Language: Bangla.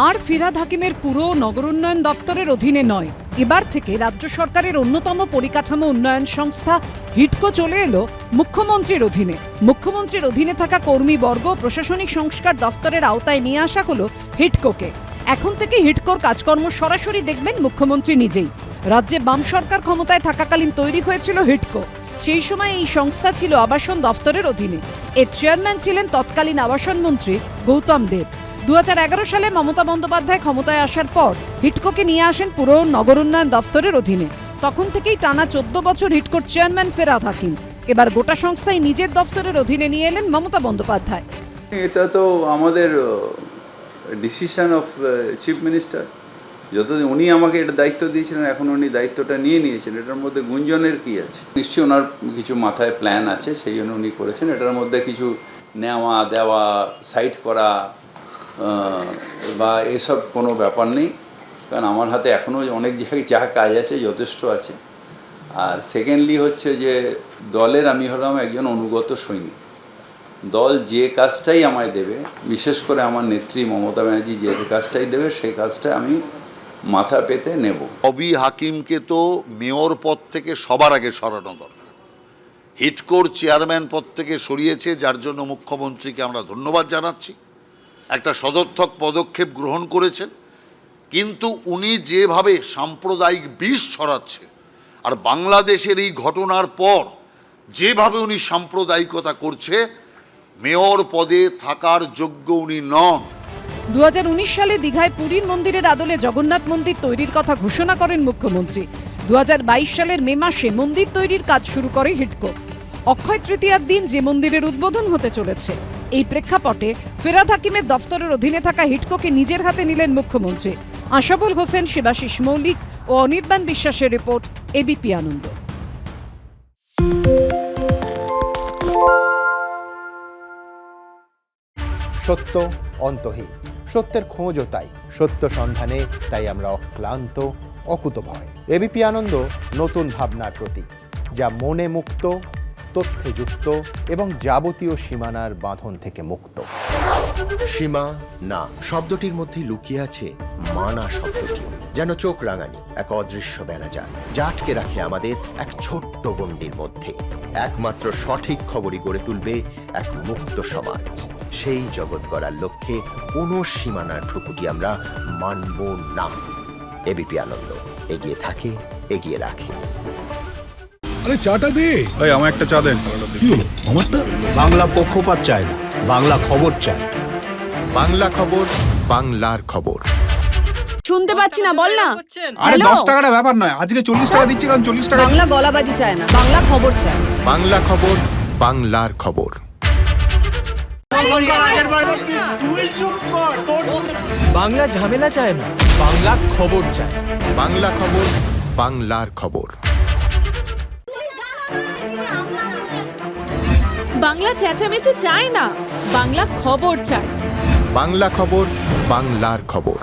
আর ফিরহাদ হাকিমের পুরো নগর উন্নয়ন দপ্তরের অধীনে নয়, এবার থেকে রাজ্য সরকারের অন্যতম পরিকাঠামো উন্নয়ন সংস্থা হিডকো চলে এলো মুখ্যমন্ত্রীর অধীনে। মুখ্যমন্ত্রীর অধীনে থাকা কর্মীবর্গ প্রশাসনিক সংস্কার দপ্তরের আওতায় নিয়ে আসা হলো হিডকোকে। এখন থেকে হিডকোর কাজকর্ম সরাসরি দেখবেন মুখ্যমন্ত্রী নিজেই। রাজ্যে বাম সরকার ক্ষমতায় থাকাকালীন তৈরি হয়েছিল হিডকো। সেই সময় এই সংস্থা ছিল আবাসন দপ্তরের অধীনে। এর চেয়ারম্যান ছিলেন তৎকালীন আবাসন মন্ত্রী গৌতম দেব। 2011 সালে মমতা বন্দ্যোপাধ্যায় ক্ষমতায় আসার পর হিডকোকে নিয়ে আসেন পুরো নগর উন্নয়ন দপ্তরের অধীনে। তখন থেকেই টানা 14 বছর হিডকোর চেয়ারম্যান ফিরহাদ হাকিম। এবার গোটা সংস্থাই নিজের দপ্তরের অধীনে নিয়ে এলেন মমতা বন্দ্যোপাধ্যায়। এটা তো আমাদের ডিসিশন অফ চিফ মিনিস্টার। যতদিন উনি আমাকে এটা দায়িত্ব দিয়েছিলেন, এখন উনি দায়িত্বটা নিয়ে নিয়েছেন। এটার মধ্যে গুঞ্জনের কি আছে? নিশ্চয়ই ওনার কিছু মাথায় প্ল্যান আছে, সেই জন্য উনি করেছেন। এটার মধ্যে কিছু নেওয়া দেওয়া, সাইট করা বা এসব কোনো ব্যাপার নেই, কারণ আমার হাতে এখনও অনেক জায়গায় যা কাজ আছে যথেষ্ট আছে। আর সেকেন্ডলি হচ্ছে যে দলের আমি হলাম একজন অনুগত সৈনিক। দল যে কাজটাই আমায় দেবে, বিশেষ করে আমার নেত্রী মমতা ব্যানার্জি যে কাজটাই দেবে, সেই কাজটা আমি মাথা পেতে নেব। অবি হাকিমকে তো মেয়র পদ থেকে সবার আগে সরানো দরকার। হিডকোর চেয়ারম্যান পদ থেকে সরিয়েছে, যার জন্য মুখ্যমন্ত্রীকে আমরা ধন্যবাদ জানাচ্ছি। একটা সদর্থক পদক্ষেপ গ্রহণ করেছেন, কিন্তু উনি যেভাবে সাম্প্রদায়িক বিষ ছড়াচ্ছে, আর বাংলাদেশের এই ঘটনার পর যেভাবে উনি সাম্প্রদায়িকতা করছে, মেয়র পদে থাকার যোগ্য উনি নন। 2019 সালে দীঘায় পুরীর মন্দিরের আদলে জগন্নাথ মন্দির তৈরির কথা ঘোষণা করেন মুখ্যমন্ত্রী। 2022 সালের মে মাসে মন্দির তৈরির কাজ শুরু করে হিডকো। অক্ষয় তৃতীয়ার দিন যে মন্দিরের উদ্বোধন হতে চলেছে, এই প্রেক্ষাপটে ফিরহাদ হাকিমের দফতরের অধীনে থাকা হিডকোকে নিজের হাতে নিলেন মুখ্যমন্ত্রী। আশাবুল হোসেন, শিবাশিস মৌলিক ও অনির্বাণ বিশ্বাসের রিপোর্ট, এবিপি আনন্দ। সত্য অন্তহীন, সত্যের খোঁজও তাই, সত্য সন্ধানে তাই আমরা অক্লান্ত, অকুতভয়। এবিপি আনন্দ নতুন ভাবনার প্রতীক, যা মনে মুক্ত, তথ্যে যুক্ত এবং যাবতীয় সীমানার বাঁধন থেকে মুক্ত। সীমা না শব্দটির মধ্যে লুকিয়ে আছে মানা শব্দটি, যেন চোখ রাঙানি এক অদৃশ্য বেড়াজাল, যা আটকে রাখে আমাদের এক ছোট্ট গণ্ডির মধ্যে। একমাত্র সঠিক খবরই গড়ে তুলবে এক মুক্ত সমাজ। সেই জগৎ গড়ার লক্ষ্যে কোনো সীমানার ঠুকুটি আমরা মানব না। এবিপি আনন্দ এগিয়ে থাকে, এগিয়ে রাখে। আরে চাটা দে। এই আমার একটা চা দেন। কি হলো আমারটা? বাংলা পক্ষপাত চায় না, বাংলা খবর চায়। বাংলা খবর, বাংলার খবর। শুনতে পাচ্ছি না, বল না। আরে 10 টাকাটা ব্যাপার নয়, আজকে 40 টাকা দিচ্ছি, কারণ 40 টাকা। বাংলা গলাবাজি চায় না, বাংলা খবর চায়। বাংলা খবর, বাংলার খবর। বাংলা ঝামেলা চায় না, বাংলা খবর চায়। বাংলা খবর, বাংলার খবর। বাংলা চেঁচামেচি চায় না, বাংলা খবর চায়। বাংলা খবর, বাংলার খবর।